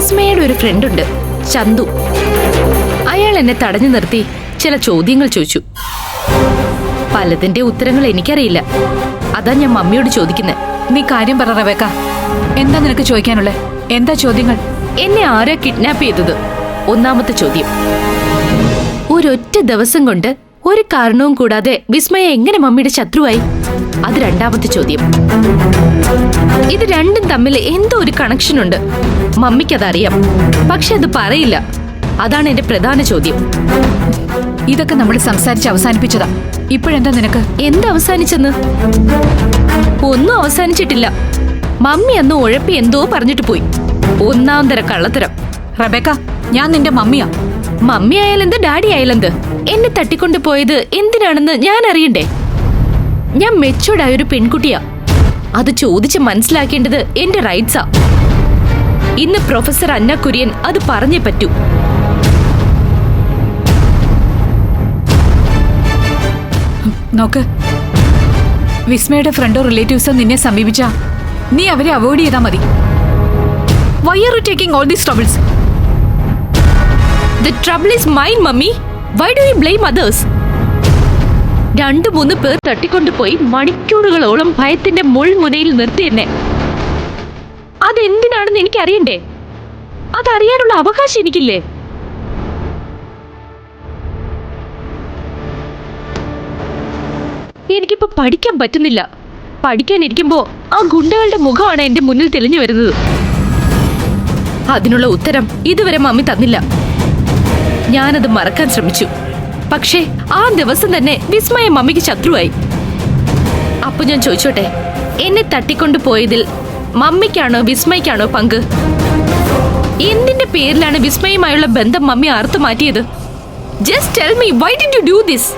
വിസ്മയുടെ ഒരു ഫ്രണ്ട് ഉണ്ട്, ചന്തു. അയാൾ എന്നെ തടഞ്ഞു നിർത്തി ചില ചോദ്യങ്ങൾ ചോദിച്ചു. പലതിന്റെ ഉത്തരങ്ങൾ എനിക്കറിയില്ല. അതാ ഞാൻ മമ്മിയോട് ചോദിക്കുന്നത്. നീ കാര്യം പറ റബേക്ക. എന്താ നിനക്ക് ചോദിക്കാനുള്ളേ? എന്താ ചോദ്യങ്ങൾ? എന്നെ ആരാ കിഡ്നാപ്പ് ചെയ്തത്? ഒന്നാമത്തെ ചോദ്യം. ഒരൊറ്റ ദിവസം കൊണ്ട് ഒരു കാരണവും കൂടാതെ വിസ്മയ എങ്ങനെ മമ്മിയുടെ ശത്രുവായി? അത് രണ്ടാമത്തെ ചോദ്യം. ഇത് രണ്ടും തമ്മിൽ എന്തോ ഒരു കണക്ഷൻ ഉണ്ട്. മമ്മിക്കതറിയാം, പക്ഷെ അത് പറയില്ല. അതാണ് എന്റെ പ്രധാന ചോദ്യം. ഇതൊക്കെ നമ്മൾ സംസാരിച്ച് അവസാനിപ്പിച്ചതാ. ഇപ്പോഴെന്താ നിനക്ക്? എന്തവസാനിച്ചെന്ന്? ഒന്നും അവസാനിച്ചിട്ടില്ല. മമ്മി അന്ന് ഉഴപ്പി എന്തോ പറഞ്ഞിട്ട് പോയി. ഒന്നാം തരം കള്ളത്തരം. റബേക്ക, ഞാൻ നിന്റെ മമ്മിയാ. മമ്മി ആയാലെന്ത്, ഡാഡി ആയാലെന്ത്, എന്നെ തട്ടിക്കൊണ്ടു പോയത് എന്തിനാണെന്ന് ഞാൻ അറിയണ്ടേ? ഞാൻ മെച്ചൂർഡായ ഒരു പെൺകുട്ടിയാ. അത് ചോദിച്ച് മനസ്സിലാക്കേണ്ടത് എന്റെ റൈറ്റ്സാ. ഇന്ന് പ്രൊഫസർ അന്ന കുര്യൻ അത് പറഞ്ഞേ പറ്റൂ. നോക്ക്, വിസ്മയുടെ ഫ്രണ്ടോ റിലേറ്റീവ്സോ നിന്നെ സമീപിച്ച നീ അവരെ അവോയ്ഡ് ചെയ്താൽ മതി. Why are you taking all these troubles? The trouble is mine, mummy. Why do you blame others? 2-3 പേർ തട്ടിക്കൊണ്ടുപോയി മണിക്കൂറുകളോളം ഭയത്തിന്റെ മുൾമുനയിൽ നിർത്തി എന്നെ. അതെന്തിനാണെന്ന് എനിക്കറിയണ്ടേ? അതറിയാനുള്ള അവകാശം എനിക്കില്ലേ? എനിക്കിപ്പോ പഠിക്കാൻ പറ്റുന്നില്ല. പഠിക്കാനിരിക്കുമ്പോ ആ ഗുണ്ടകളുടെ മുഖമാണ് എന്റെ മുന്നിൽ തെളിഞ്ഞു വരുന്നത്. അതിനുള്ള ഉത്തരം ഇതുവരെ മമ്മി തന്നില്ല. ഞാനത് മറക്കാൻ ശ്രമിച്ചു. പക്ഷേ ആ ദിവസം തന്നെ വിസ്മയ മമ്മിക്ക് ശത്രുവായി. അപ്പൊ ഞാൻ ചോദിച്ചോട്ടെ, എന്നെ തട്ടിക്കൊണ്ടു പോയതിൽ മമ്മിക്കാണോ വിസ്മയ്ക്കാണോ പങ്ക്? എന്തിന്റെ പേരിലാണ് വിസ്മയുമായുള്ള ബന്ധം മമ്മി അറുത്തു മാറ്റിയത്? Just tell me, why did you do this?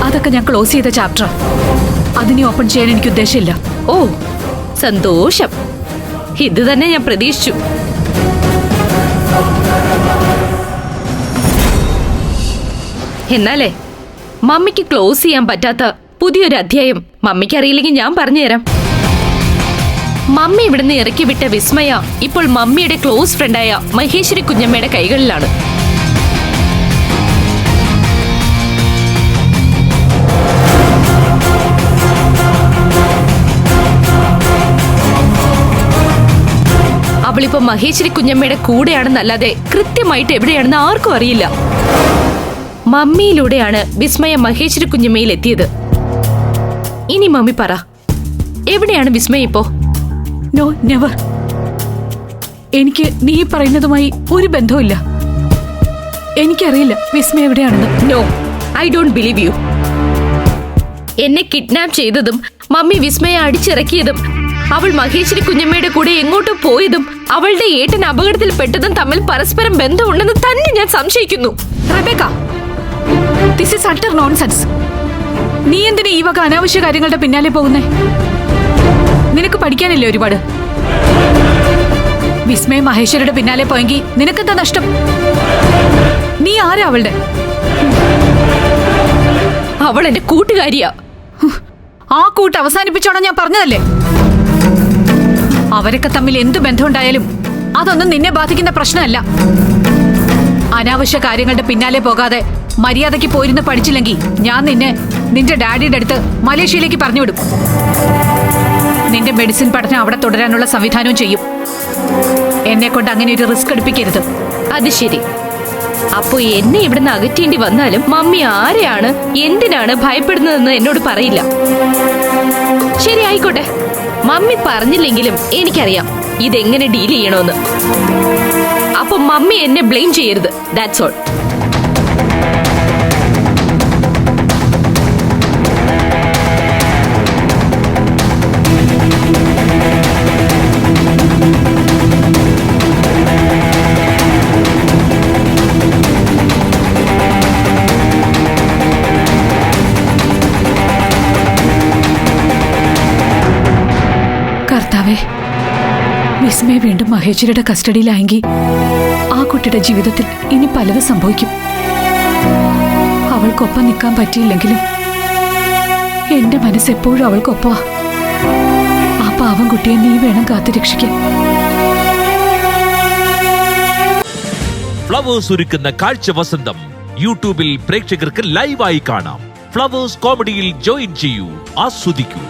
അതൊക്കെ ഞാൻ ക്ലോസ് ചെയ്ത ചാപ്റ്റർ. അതിനെ ഓപ്പൺ ചെയ്യാൻ എനിക്ക് ഉദ്ദേശമില്ല. ഓ, സന്തോഷം. ഇത് തന്നെ ഞാൻ പ്രതീക്ഷിച്ചു. എന്നാലേ മമ്മിക്ക് ക്ലോസ് ചെയ്യാൻ പറ്റാത്ത പുതിയൊരു അധ്യായം മമ്മിക്ക് അറിയില്ലെങ്കിൽ ഞാൻ പറഞ്ഞുതരാം. മമ്മി ഇവിടുന്ന് ഇറക്കി വിട്ട വിസ്മയ ഇപ്പോൾ മമ്മിയുടെ ക്ലോസ് ഫ്രണ്ടായ മഹേശ്വരി കുഞ്ഞമ്മയുടെ കൈകളിലാണ്. അവളിപ്പോ മഹേശ്വരി കുഞ്ഞമ്മയുടെ കൂടെയാണെന്നല്ലാതെ കൃത്യമായിട്ട് എവിടെയാണെന്ന് ആർക്കും അറിയില്ല. മമ്മിയിലൂടെയാണ് വിസ്മയ മഹേശ്വരി കുഞ്ഞമ്മയിൽ എത്തിയത്. ഇനി മമ്മി പറ, എവിടെയാണ് വിസ്മയ ഇപ്പോ? No, never. എനിക്ക് നീ പറയുന്നതുമായി ഒരു ബന്ധവുമില്ല. എനിക്കറിയില്ല വിസ്മയ എവിടെയാണെന്ന്. No, I don't believe you. എന്നെ കിഡ്നാപ്പ് ചെയ്തതും മമ്മി വിസ്മയെ അടിച്ചിറക്കിയതും അവൾ മഹേശ്വരി കുഞ്ഞമ്മയുടെ കൂടെ എങ്ങോട്ടോ പോയതും അവളുടെ ഏട്ടൻ അപകടത്തിൽ പെട്ടതും തമ്മിൽ പരസ്പരം ബന്ധമുണ്ടെന്ന് തന്നെ ഞാൻ സംശയിക്കുന്നു. Rebecca, this is utter nonsense. നീ എന്തിനാ ഈ വക അനാവശ്യ കാര്യങ്ങളുടെ പിന്നാലെ പോകുന്നേ? നിനക്ക് പഠിക്കാനില്ലേ ഒരുപാട്? വിസ്മയ മഹേശ്വരിയുടെ പിന്നാലെ പോയെങ്കിൽ നിനക്കെന്താ നഷ്ടം? നീ ആരാ അവളുടെ? അവൾ എന്റെ കൂട്ടുകാരിയാ. ആ കൂട്ട് അവസാനിപ്പിച്ചോണം ഞാൻ പറഞ്ഞതല്ലേ. അവരൊക്കെ തമ്മിൽ എന്തു ബന്ധമുണ്ടായാലും അതൊന്നും നിന്നെ ബാധിക്കുന്ന പ്രശ്നമല്ല. അനാവശ്യ കാര്യങ്ങളുടെ പിന്നാലെ പോകാതെ മര്യാദയ്ക്ക് പോയിരുന്ന് പഠിച്ചില്ലെങ്കിൽ ഞാൻ നിന്റെ ഡാഡിയുടെ അടുത്ത് മലേഷ്യയിലേക്ക് പറഞ്ഞുവിടും. നിന്റെ മെഡിസിൻ പഠനം അവിടെ തുടരാനുള്ള സംവിധാനവും ചെയ്യും. എന്നെ കൊണ്ട് അങ്ങനെ ഒരു റിസ്ക് എടുപ്പിക്കരുത്. അത് ശരി. അപ്പോ എന്നെ ഇവിടുന്ന് അകറ്റേണ്ടി വന്നാലും മമ്മി ആരെയാണ് എന്തിനാണ് ഭയപ്പെടുന്നതെന്ന് എന്നോട് പറയില്ല. ശരി, ആയിക്കോട്ടെ. മമ്മി പറഞ്ഞില്ലെങ്കിലും എനിക്കറിയാം ഇതെങ്ങനെ ഡീൽ ചെയ്യണമെന്ന്. അപ്പൊ മമ്മി എന്നെ ബ്ലെയിം ചെയ്യരുത്. That's all. കർത്താവേ, വിസ്മയ വീണ്ടും മഹേശ്വരിയുടെ കസ്റ്റഡിയിലായെങ്കിൽ ആ കുട്ടിയുടെ ജീവിതത്തിൽ ഇനി പലതും സംഭവിക്കും. അവൾക്കൊപ്പം നിൽക്കാൻ പറ്റിയില്ലെങ്കിലും എന്റെ മനസ്സെപ്പോഴും അവൾക്കൊപ്പമാ. ആ പാവം കുട്ടിയെ നീ വേണം കാത്തുരക്ഷിക്കാൻ. ഫ്ലവേഴ്സ് ഒരുക്കുന്ന കാഴ്ച വസന്തം യൂട്യൂബിൽ പ്രേക്ഷകർക്ക് ലൈവായി കാണാം. ഫ്ലവേഴ്സ് കോമഡിയിൽ ജോയിൻ ചെയ്യൂ, ആസ്വദിക്കൂ.